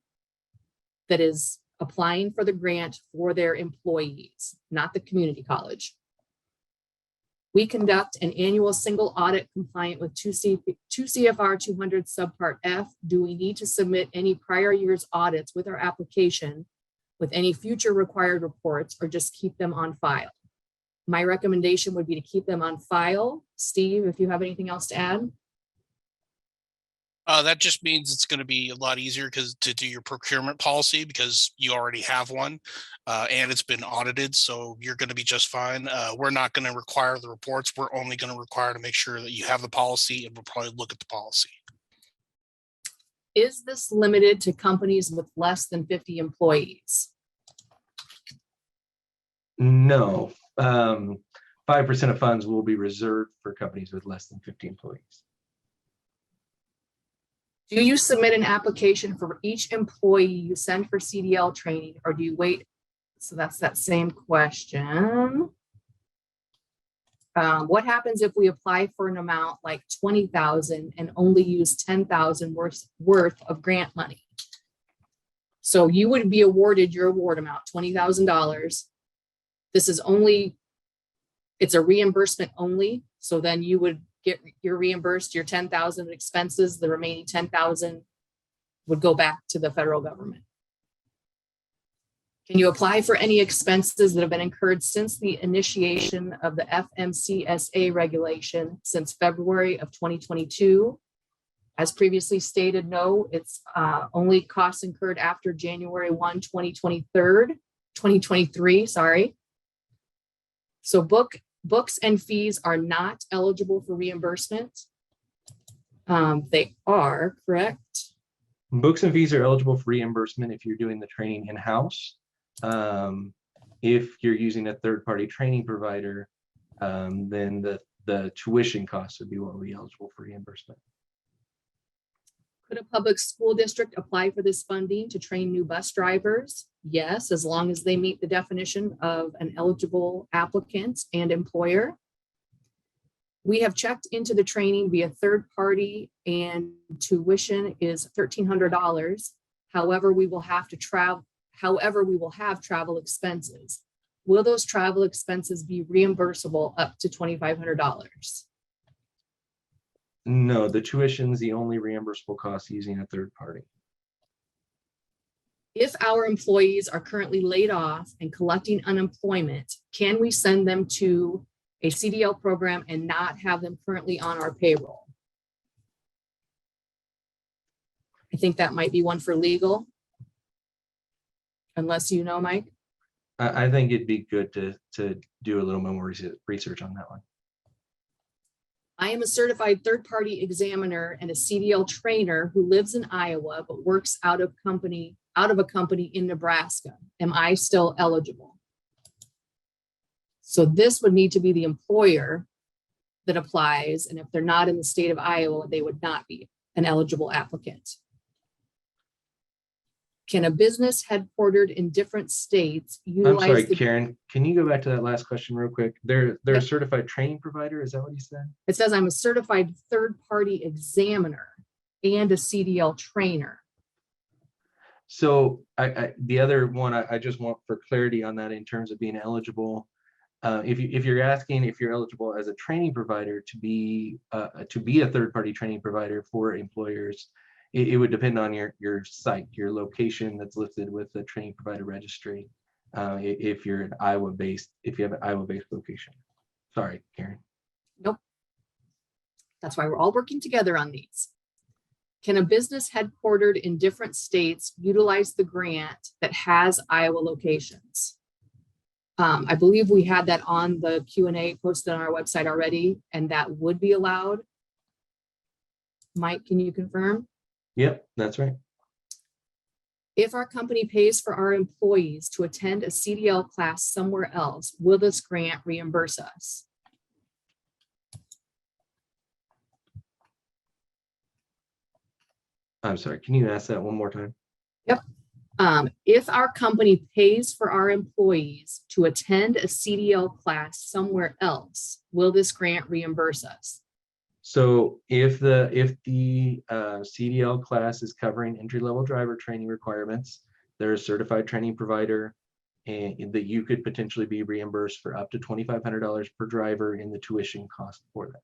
that is applying for the grant for their employees, not the community college. We conduct an annual single audit compliant with 2 CFR 200 subpart F. Do we need to submit any prior year's audits with our application with any future required reports, or just keep them on file? My recommendation would be to keep them on file. Steve, if you have anything else to add? That just means it's going to be a lot easier to do your procurement policy, because you already have one, and it's been audited, so you're going to be just fine. We're not going to require the reports. We're only going to require to make sure that you have the policy, and we'll probably look at the policy. Is this limited to companies with less than 50 employees? No. 5% of funds will be reserved for companies with less than 50 employees. Do you submit an application for each employee you send for CDL training, or do you wait? So that's that same question. What happens if we apply for an amount like 20,000 and only use 10,000 worth of grant money? So you would be awarded your award amount, $20,000. This is only, it's a reimbursement only. So then you would get your reimbursed your 10,000 expenses. The remaining 10,000 would go back to the federal government. Can you apply for any expenses that have been incurred since the initiation of the FMCSA regulation since February of 2022? As previously stated, no, it's only costs incurred after January 1, 2023, sorry. So books and fees are not eligible for reimbursement. They are, correct? Books and fees are eligible for reimbursement if you're doing the training in-house. If you're using a third-party training provider, then the tuition costs would be what would be eligible for reimbursement. Could a public school district apply for this funding to train new bus drivers? Yes, as long as they meet the definition of an eligible applicant and employer. We have checked into the training via third party, and tuition is $1,300. However, we will have travel expenses. Will those travel expenses be reimbursable up to $2,500? No, the tuition is the only reimbursable cost using a third party. If our employees are currently laid off and collecting unemployment, can we send them to a CDL program and not have them currently on our payroll? I think that might be one for legal. Unless you know, Mike. I think it'd be good to do a little more research on that one. I am a certified third-party examiner and a CDL trainer who lives in Iowa but works out of a company in Nebraska. Am I still eligible? So this would need to be the employer that applies. And if they're not in the state of Iowa, they would not be an eligible applicant. Can a business headquartered in different states I'm utilize sorry, the, Karen, can you go back to that last question real quick? They're a Yep. certified training provider, is that what you said? it says I'm a certified third-party examiner and a CDL trainer. So the other one, I just want for clarity on that in terms of being eligible. If you're asking if you're eligible as a training provider to be a third-party training provider for employers, it would depend on your site, your location that's listed with the training provider registry. If you're an Iowa-based, if you have an Iowa-based location. Sorry, Karen. Nope. That's why we're all working together on these. Can a business headquartered in different states utilize the grant that has Iowa locations? I believe we had that on the Q&A posted on our website already, and that would be allowed. Mike, can you confirm? Yep, that's right. If our company pays for our employees to attend a CDL class somewhere else, will this grant reimburse us? I'm sorry, can you ask that one more time? Yep. If our company pays for our employees to attend a CDL class somewhere else, will this grant reimburse us? So if the CDL class is covering entry-level driver training requirements, they're a certified training provider, and that you could potentially be reimbursed for up to $2,500 per driver in the tuition cost for that.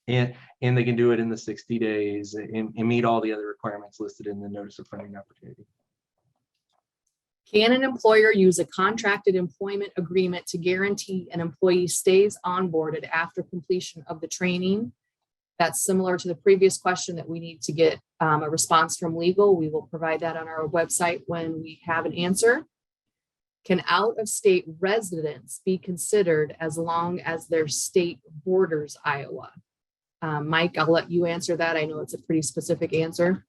And they can do it in the 60 days and meet all the other requirements listed in the notice of funding opportunity. Can an employer use a contracted employment agreement to guarantee an employee stays onboarded after completion of the training? That's similar to the previous question that we need to get a response from legal. We will provide that on our website when we have an answer. Can out-of-state residents be considered as long as their state borders Iowa? Mike, I'll let you answer that. I know it's a pretty specific answer.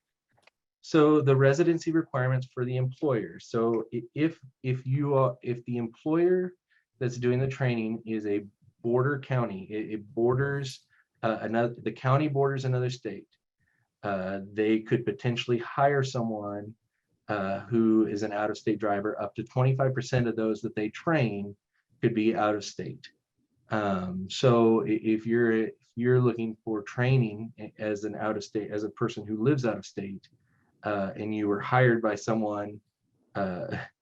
So the residency requirements for the employer. So if the employer that's doing the training is a border county, it borders the county borders another state, they could potentially hire someone who is an out-of-state driver. Up to 25% of those that they train could be out of state. So if you're looking for training as an out-of-state, as a person who lives out of state, and you were hired by someone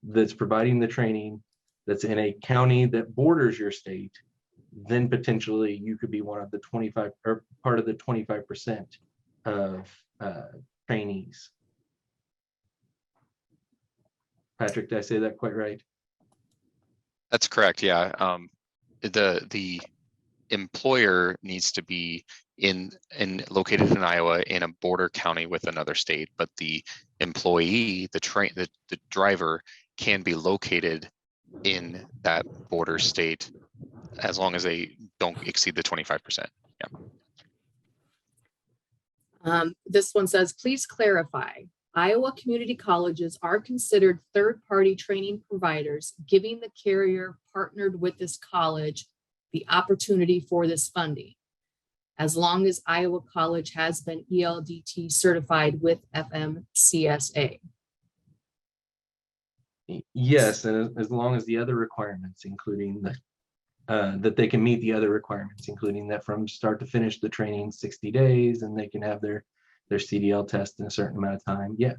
that's providing the training that's in a county that borders your state, then potentially you could be one of the 25 or part of the 25% of trainees. Patrick, did I say that quite right? That's correct. Yeah. The employer needs to be located in Iowa in a border county with another state, but the employee, the driver, can be located in that border state as long as they don't exceed the 25%. Yeah. This one says, please clarify. Iowa community colleges are considered third-party training providers, giving the carrier partnered with this college the opportunity for this funding, as long as Iowa College has been ELDT certified with FMCSA. Yes, and as long as the other requirements, including that they can meet the other requirements, including that from start to finish the training 60 days, and they can have their CDL test in a certain amount of time. Yeah,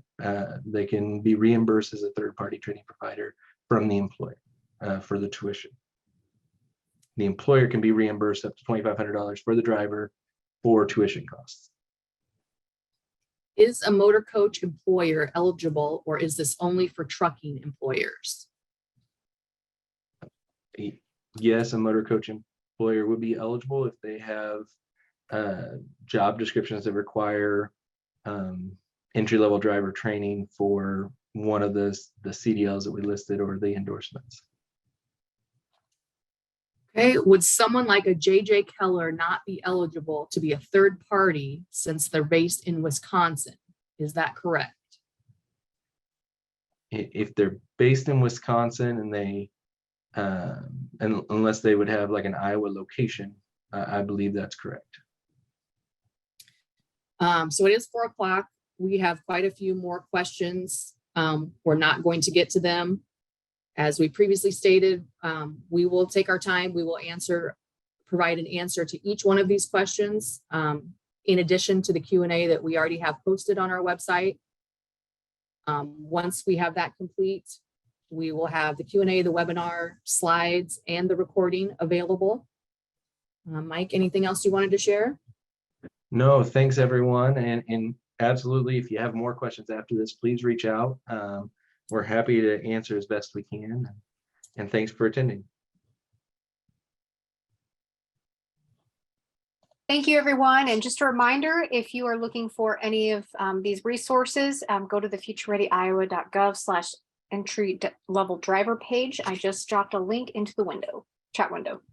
they can be reimbursed as a third-party training provider from the employer for the tuition. The employer can be reimbursed up to $2,500 for the driver for tuition costs. Is a motor coach employer eligible, or is this only for trucking employers? Yes, a motor coach employer would be eligible if they have job descriptions that require entry-level driver training for one of the CDLs that we listed or the endorsements. Okay, would someone like a JJ Keller not be eligible to be a third party since they're based in Wisconsin? Is that correct? If they're based in Wisconsin and they And unless they would have like an Iowa location, I believe that's correct. So it is 4 o'clock. We have quite a few more questions. We're not going to get to them. As we previously stated, we will take our time. We will provide an answer to each one of these questions, in addition to the Q&A that we already have posted on our website. Once we have that complete, we will have the Q&A, the webinar slides, and the recording available. Mike, anything else you wanted to share? No, thanks everyone. And absolutely, if you have more questions after this, please reach out. We're happy to answer as best we can. And thanks for attending. Thank you, everyone. And just a reminder, if you are looking for any of these resources, go to the futurereadyiowa.gov/entry level driver page. I just dropped a link into the chat window.